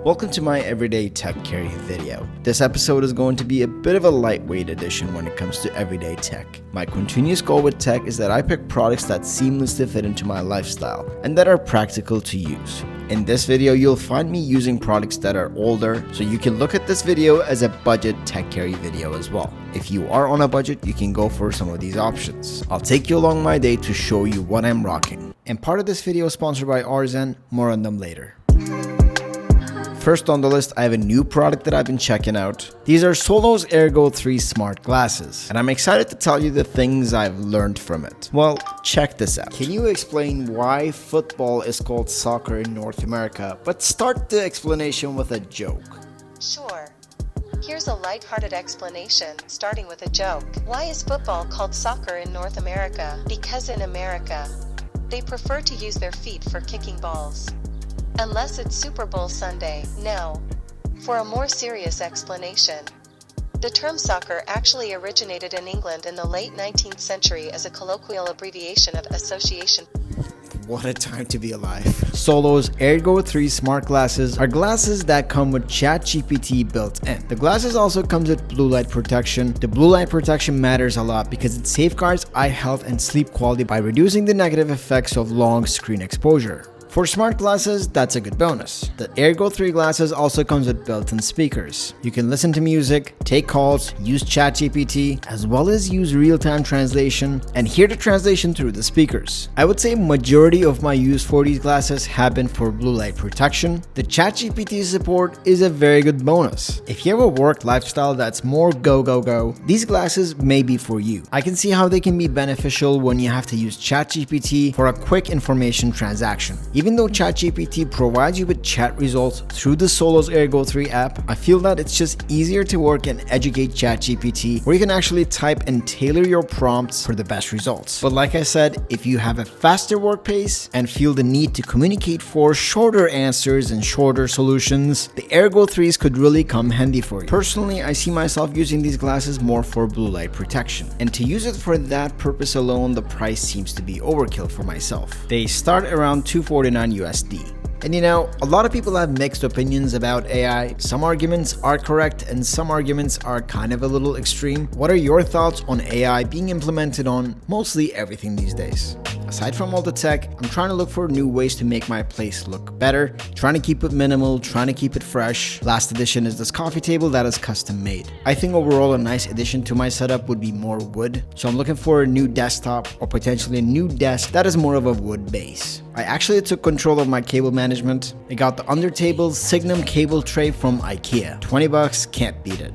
Welcome to my everyday tech carry video. This episode is going to be a bit of a lightweight edition when it comes to everyday tech. My continuous goal with tech is that I pick products that seamlessly fit into my lifestyle and that are practical to use. In this video, you'll find me using products that are older, so you can look at this video as a budget tech carry video as well. If you are on a budget, you can go for some of these options. I'll take you along my day to show you what I'm rocking. And part of this video is sponsored by Arzen, more on them later. First on the list, I have a new product that I've been checking out. These are Solos Airgo 3 smart glasses, and I'm excited to tell you the things I've learned from it. Well, check this out. Can you explain why football is called soccer in North America? But start the explanation with a joke. Sure. Here's a lighthearted explanation, starting with a joke. Why is football called soccer in North America? Because in America, they prefer to use their feet for kicking balls. Unless it's Super Bowl Sunday. Now, for a more serious explanation. The term soccer actually originated in England in the late 19th century as a colloquial abbreviation of association. What a time to be alive. Solos Airgo 3 smart glasses are glasses that come with ChatGPT built in. The glasses also comes with blue light protection. The blue light protection matters a lot because it safeguards eye health and sleep quality by reducing the negative effects of long screen exposure. For smart glasses, that's a good bonus. The Airgo 3 glasses also comes with built-in speakers. You can listen to music, take calls, use ChatGPT, as well as use real-time translation and hear the translation through the speakers. I would say majority of my use for these glasses have been for blue light protection. The ChatGPT support is a very good bonus. If you have a work lifestyle that's more go, these glasses may be for you. I can see how they can be beneficial when you have to use ChatGPT for a quick information transaction. Even though ChatGPT provides you with chat results through the Solos Airgo 3 app, I feel that it's just easier to work and educate ChatGPT where you can actually type and tailor your prompts for the best results. But like I said, if you have a faster work pace and feel the need to communicate for shorter answers and shorter solutions, the Airgo 3s could really come handy for you. Personally, I see myself using these glasses more for blue light protection. And to use it for that purpose alone, the price seems to be overkill for myself. They start around $249 USD. And you know, a lot of people have mixed opinions about AI. Some arguments are correct and some arguments are kind of a little extreme. What are your thoughts on AI being implemented on mostly everything these days? Aside from all the tech, I'm trying to look for new ways to make my place look better, trying to keep it minimal, trying to keep it fresh. Last addition is this coffee table that is custom made. I think overall a nice addition to my setup would be more wood, so I'm looking for a new desktop or potentially a new desk that is more of a wood base. I actually took control of my cable management. I got the Undertable Signum cable tray from IKEA. $20, can't beat it.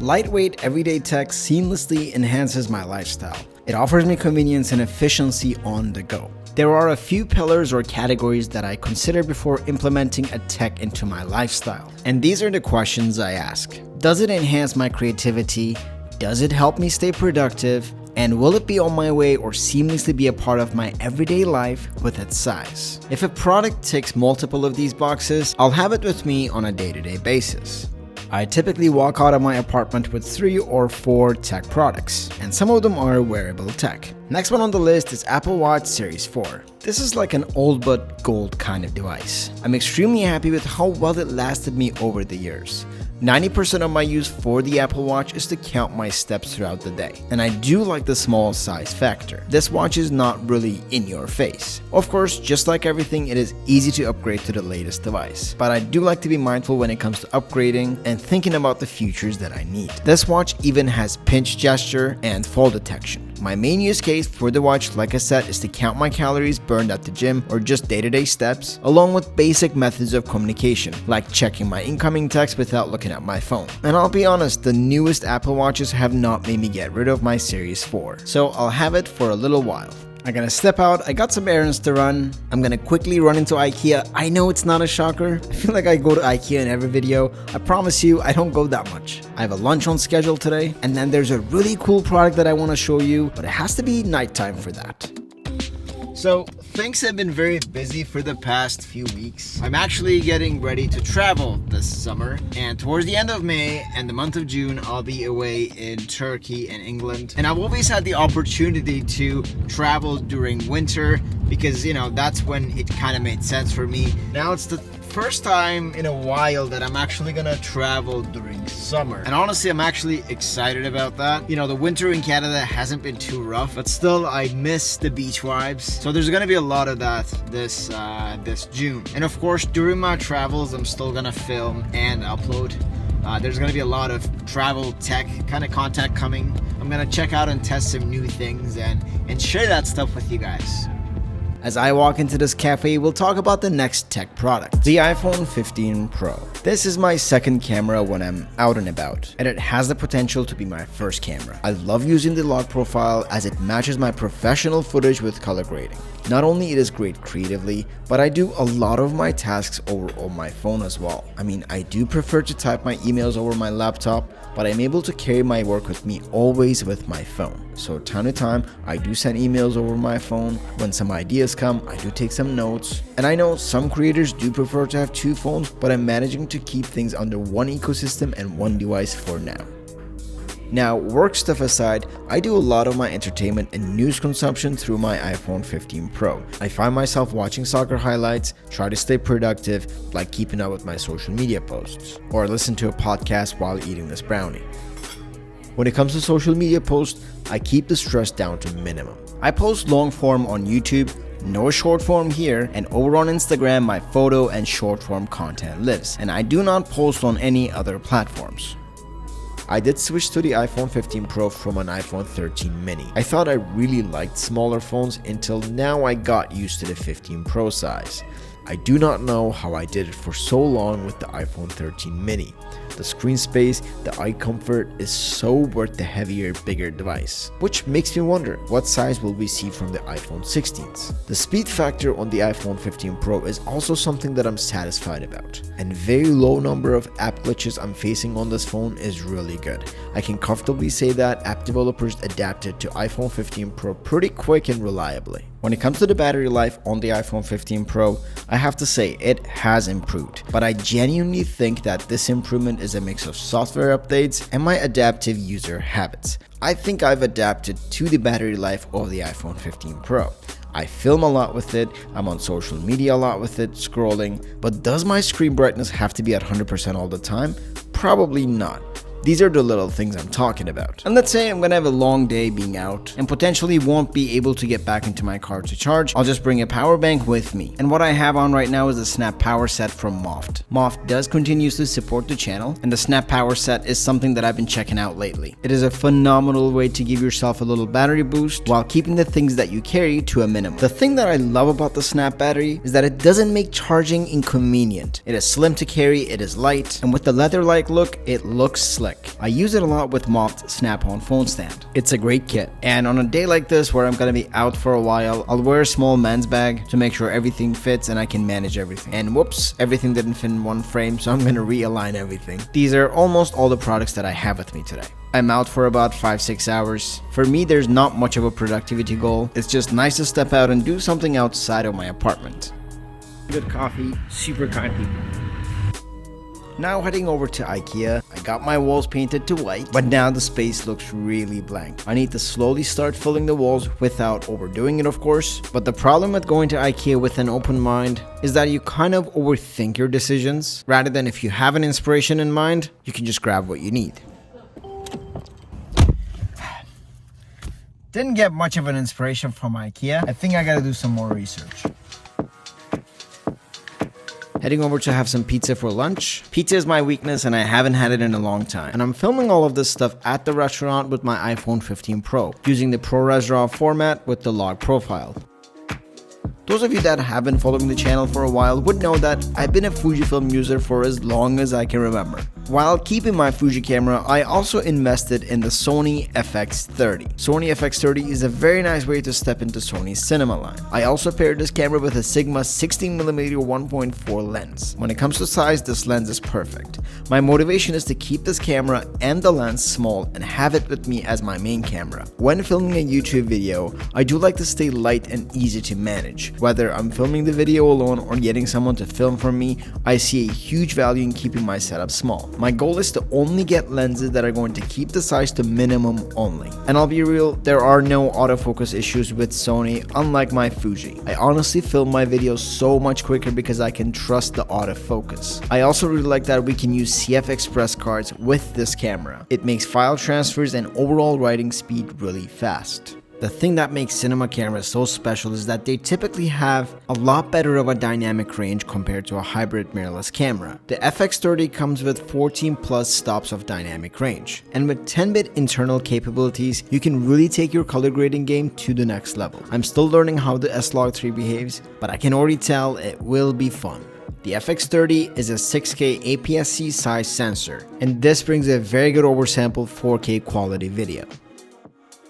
Lightweight everyday tech seamlessly enhances my lifestyle. It offers me convenience and efficiency on the go. There are a few pillars or categories that I consider before implementing a tech into my lifestyle. And these are the questions I ask. Does it enhance my creativity? Does it help me stay productive? And will it be on my way or seamlessly be a part of my everyday life with its size? If a product ticks multiple of these boxes, I'll have it with me on a day-to-day basis. I typically walk out of my apartment with 3 or 4 tech products, and some of them are wearable tech. Next one on the list is Apple Watch Series 4. This is like an old but gold kind of device. I'm extremely happy with how well it lasted me over the years. 90% of my use for the Apple Watch is to count my steps throughout the day, and I do like the small size factor. This watch is not really in your face. Of course, just like everything, it is easy to upgrade to the latest device, but I do like to be mindful when it comes to upgrading and thinking about the features that I need. This watch even has pinch gesture and fall detection. My main use case for the watch, like I said, is to count my calories burned at the gym or just day-to-day steps, along with basic methods of communication, like checking my incoming text without looking at my phone. And I'll be honest, the newest Apple Watches have not made me get rid of my Series 4, so I'll have it for a little while. I'm gonna step out, I got some errands to run. I'm gonna quickly run into IKEA. I know it's not a shocker. I feel like I go to IKEA in every video. I promise you, I don't go that much. I have a lunch on schedule today, and then there's a really cool product that I wanna show you, but it has to be nighttime for that. So things have been very busy for the past few weeks. I'm actually getting ready to travel this summer, and towards the end of May and the month of June I'll be away in Turkey and England. And I've always had the opportunity to travel during winter because that's when it kind of made sense for me. Now it's the first time in a while that I'm actually gonna travel during summer, and honestly I'm actually excited about that. The winter in Canada hasn't been too rough, but still I miss the beach vibes, so there's gonna be a lot of that this June. And of course during my travels I'm still gonna film and upload. There's gonna be a lot of travel tech kind of content coming. I'm gonna check out and test some new things and share that stuff with you guys. As I walk into this cafe, we'll talk about the next tech product, the iPhone 15 Pro. This is my second camera when I'm out and about, and it has the potential to be my first camera. I love using the log profile as it matches my professional footage with color grading. Not only it is great creatively, but I do a lot of my tasks over on my phone as well. I mean, I do prefer to type my emails over my laptop, but I'm able to carry my work with me always with my phone. So time to time, I do send emails over my phone. When some ideas come, I do take some notes. And I know some creators do prefer to have two phones, but I'm managing to keep things under one ecosystem and one device for now. Now, work stuff aside, I do a lot of my entertainment and news consumption through my iPhone 15 Pro. I find myself watching soccer highlights, try to stay productive, like keeping up with my social media posts, or listen to a podcast while eating this brownie. When it comes to social media posts, I keep the stress down to minimum. I post long form on YouTube, no short form here, and over on Instagram my photo and short form content lives, and I do not post on any other platforms. I did switch to the iPhone 15 Pro from an iPhone 13 mini. I thought I really liked smaller phones until now I got used to the 15 Pro size. I do not know how I did it for so long with the iPhone 13 mini. The screen space, the eye comfort is so worth the heavier, bigger device. Which makes me wonder, what size will we see from the iPhone 16s? The speed factor on the iPhone 15 Pro is also something that I'm satisfied about. And very low number of app glitches I'm facing on this phone is really good. I can comfortably say that app developers adapted to iPhone 15 Pro pretty quick and reliably. When it comes to the battery life on the iPhone 15 Pro, I have to say it has improved, but I genuinely think that this improvement is a mix of software updates and my adaptive user habits. I think I've adapted to the battery life of the iPhone 15 Pro. I film a lot with it, I'm on social media a lot with it, scrolling, but does my screen brightness have to be at 100% all the time? Probably not. These are the little things I'm talking about. And let's say I'm gonna have a long day being out and potentially won't be able to get back into my car to charge. I'll just bring a power bank with me. And what I have on right now is the Snap Power Set from MOFT. MOFT does continuously support the channel, and the Snap Power Set is something that I've been checking out lately. It is a phenomenal way to give yourself a little battery boost while keeping the things that you carry to a minimum. The thing that I love about the Snap battery is that it doesn't make charging inconvenient. It is slim to carry, it is light, and with the leather-like look, it looks slick. I use it a lot with MOFT Snap-on phone stand. It's a great kit, and on a day like this where I'm gonna be out for a while, I'll wear a small man's bag to make sure everything fits and I can manage everything. And whoops, everything didn't fit in one frame, so I'm gonna realign everything. These are almost all the products that I have with me today. I'm out for about 5-6 hours. For me, there's not much of a productivity goal. It's just nice to step out and do something outside of my apartment. Good coffee, super kind people. Now heading over to IKEA, I got my walls painted to white, but now the space looks really blank. I need to slowly start filling the walls without overdoing it, of course. But the problem with going to IKEA with an open mind is that you kind of overthink your decisions, rather than if you have an inspiration in mind, you can just grab what you need. Didn't get much of an inspiration from IKEA. I think I gotta do some more research. Heading over to have some pizza for lunch. Pizza is my weakness and I haven't had it in a long time. And I'm filming all of this stuff at the restaurant with my iPhone 15 Pro, using the ProRes RAW format with the log profile. Those of you that have been following the channel for a while would know that I've been a Fujifilm user for as long as I can remember. While keeping my Fuji camera, I also invested in the Sony FX30. Sony FX30 is a very nice way to step into Sony's cinema line. I also paired this camera with a Sigma 16mm 1.4 lens. When it comes to size, this lens is perfect. My motivation is to keep this camera and the lens small and have it with me as my main camera. When filming a YouTube video, I do like to stay light and easy to manage. Whether I'm filming the video alone or getting someone to film for me, I see a huge value in keeping my setup small. My goal is to only get lenses that are going to keep the size to minimum only. And I'll be real, there are no autofocus issues with Sony, unlike my Fuji. I honestly film my videos so much quicker because I can trust the autofocus. I also really like that we can use CF Express cards with this camera. It makes file transfers and overall writing speed really fast. The thing that makes cinema cameras so special is that they typically have a lot better of a dynamic range compared to a hybrid mirrorless camera. The FX30 comes with 14 plus stops of dynamic range, and with 10-bit internal capabilities, you can really take your color grading game to the next level. I'm still learning how the S-Log3 behaves, but I can already tell it will be fun. The FX30 is a 6K APS-C size sensor, and this brings a very good oversampled 4K quality video.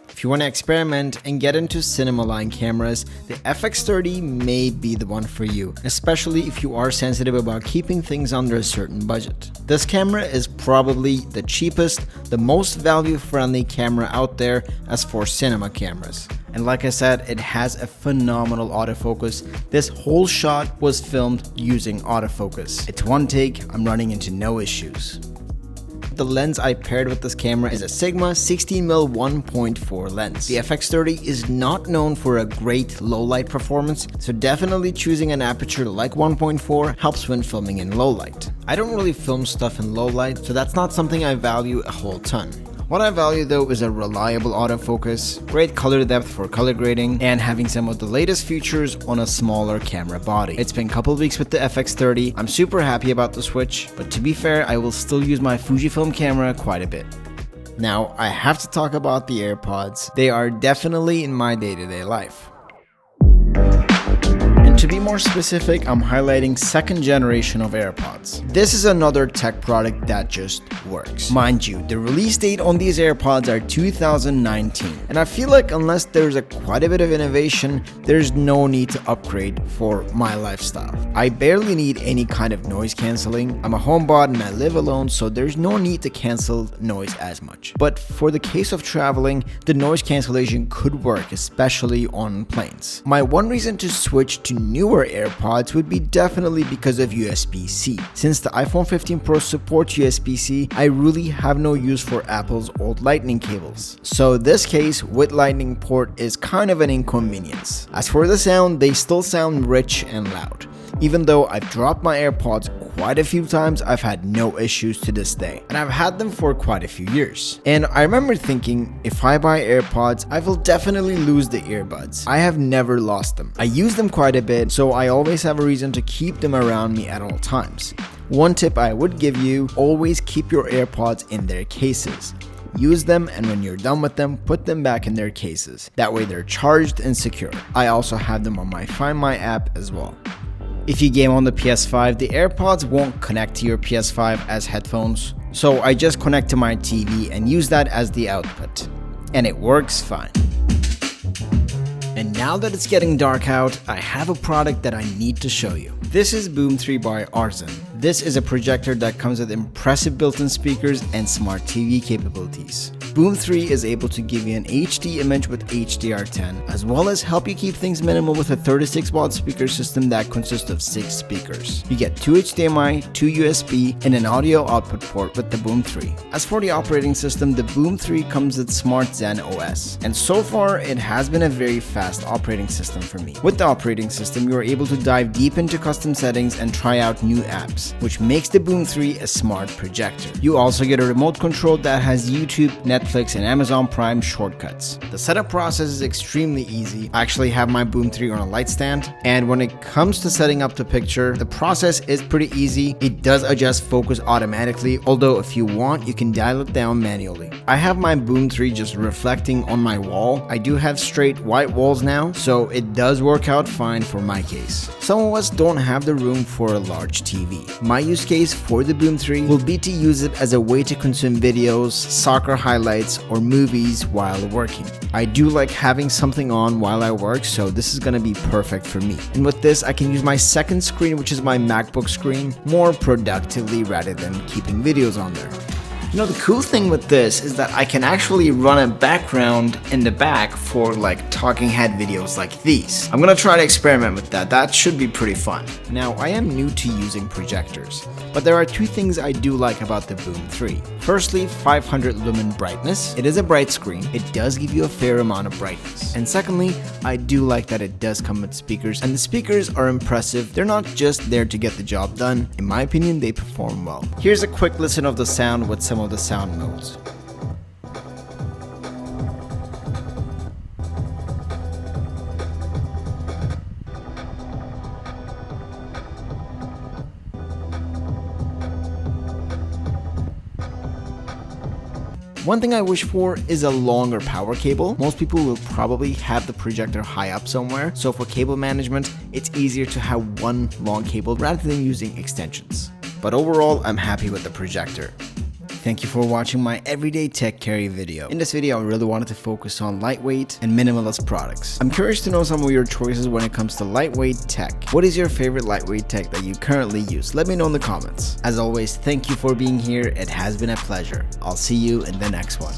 If you want to experiment and get into cinema line cameras, the FX30 may be the one for you, especially if you are sensitive about keeping things under a certain budget. This camera is probably the cheapest, the most value-friendly camera out there as for cinema cameras. And like I said, it has a phenomenal autofocus. This whole shot was filmed using autofocus. It's one take, I'm running into no issues. The lens I paired with this camera is a Sigma 16mm 1.4 lens. The FX30 is not known for a great low light performance, so definitely choosing an aperture like 1.4 helps when filming in low light. I don't really film stuff in low light, so that's not something I value a whole ton. What I value though is a reliable autofocus, great color depth for color grading, and having some of the latest features on a smaller camera body. It's been a couple weeks with the FX30, I'm super happy about the switch, but to be fair, I will still use my Fujifilm camera quite a bit. Now, I have to talk about the AirPods. They are definitely in my day-to-day life. To be more specific, I'm highlighting second generation of AirPods. This is another tech product that just works. Mind you, the release date on these AirPods are 2019, and I feel like unless there's quite a bit of innovation, there's no need to upgrade for my lifestyle. I barely need any kind of noise cancelling. I'm a homebot and I live alone, so there's no need to cancel noise as much. But for the case of traveling, the noise cancellation could work, especially on planes. My one reason to switch to newer AirPods would be definitely because of USB-C. Since the iPhone 15 Pro supports USB-C, I really have no use for Apple's old lightning cables. So this case with lightning port is kind of an inconvenience. As for the sound, they still sound rich and loud. Even though I've dropped my AirPods quite a few times, I've had no issues to this day. And I've had them for quite a few years. And I remember thinking, if I buy AirPods, I will definitely lose the earbuds. I have never lost them. I use them quite a bit, so I always have a reason to keep them around me at all times. One tip I would give you, always keep your AirPods in their cases. Use them, and when you're done with them, put them back in their cases. That way they're charged and secure. I also have them on my Find My app as well. If you game on the PS5, the AirPods won't connect to your PS5 as headphones, so I just connect to my TV and use that as the output. And it works fine. And now that it's getting dark out, I have a product that I need to show you. This is Boom 3 by Arzen. This is a projector that comes with impressive built-in speakers and smart TV capabilities. Boom 3 is able to give you an HD image with HDR10, as well as help you keep things minimal with a 36-watt speaker system that consists of 6 speakers. You get 2 HDMI, 2 USB, and an audio output port with the Boom 3. As for the operating system, the Boom 3 comes with Smart Zen OS, and so far it has been a very fast operating system for me. With the operating system, you are able to dive deep into custom settings and try out new apps, which makes the Boom 3 a smart projector. You also get a remote control that has YouTube, Netflix, Netflix and Amazon Prime shortcuts. The setup process is extremely easy. I actually have my Boom 3 on a light stand, and when it comes to setting up the picture, the process is pretty easy. It does adjust focus automatically, although if you want, you can dial it down manually. I have my Boom 3 just reflecting on my wall. I do have straight white walls now, so it does work out fine for my case. Some of us don't have the room for a large TV. My use case for the Boom 3 will be to use it as a way to consume videos, soccer highlights, or movies while working. I do like having something on while I work, so this is gonna be perfect for me. And with this, I can use my second screen, which is my MacBook screen, more productively rather than keeping videos on there. You know, the cool thing with this is that I can actually run a background in the back for like talking head videos like these. I'm gonna try to experiment with that. That should be pretty fun. Now, I am new to using projectors, but there are two things I do like about the Boom 3. Firstly, 500 lumen brightness. It is a bright screen. It does give you a fair amount of brightness. And secondly, I do like that it does come with speakers, and the speakers are impressive. They're not just there to get the job done. In my opinion, they perform well. Here's a quick listen of the sound with some of the sound modes. One thing I wish for is a longer power cable. Most people will probably have the projector high up somewhere, so for cable management, it's easier to have one long cable rather than using extensions. But overall, I'm happy with the projector. Thank you for watching my everyday tech carry video. In this video, I really wanted to focus on lightweight and minimalist products. I'm curious to know some of your choices when it comes to lightweight tech. What is your favorite lightweight tech that you currently use? Let me know in the comments. As always, thank you for being here. It has been a pleasure. I'll see you in the next one.